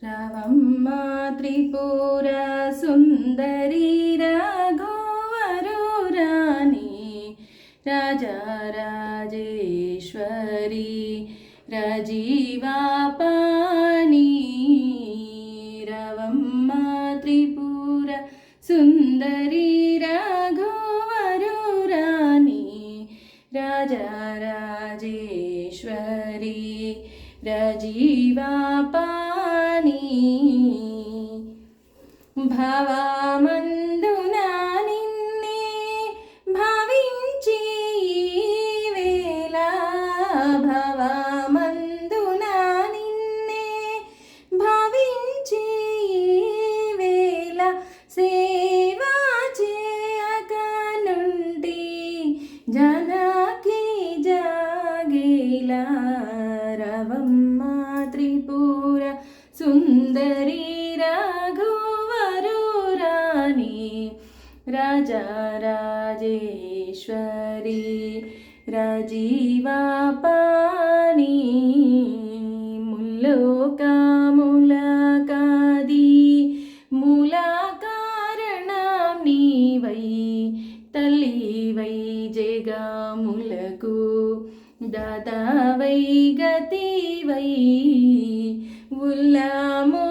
రవమ్మ త్రిపుర సుందరి రఘువరు రాణి రాజరాజేశ్వరి రజీవాపాణి రవమ్మ త్రిపుర సుందరి రఘువరు రాణి రాజరాజేశ్వరి రజీవాపాణి భవమందునా నిన్నే భావించి వేళ భవమందునా నిన్నే భావించి వేళ సేవా చేయక నుండి జనకి జాగేలా రవమ్మ త్రిపుర సుందరి రఘువరు రాణి రాజరాజేశ్వరి రజీవాపాణి ముల్లోకములకాది మూల కారణం నీవై తల్లివై జగములకు దాతావై గతివై ఉల్లము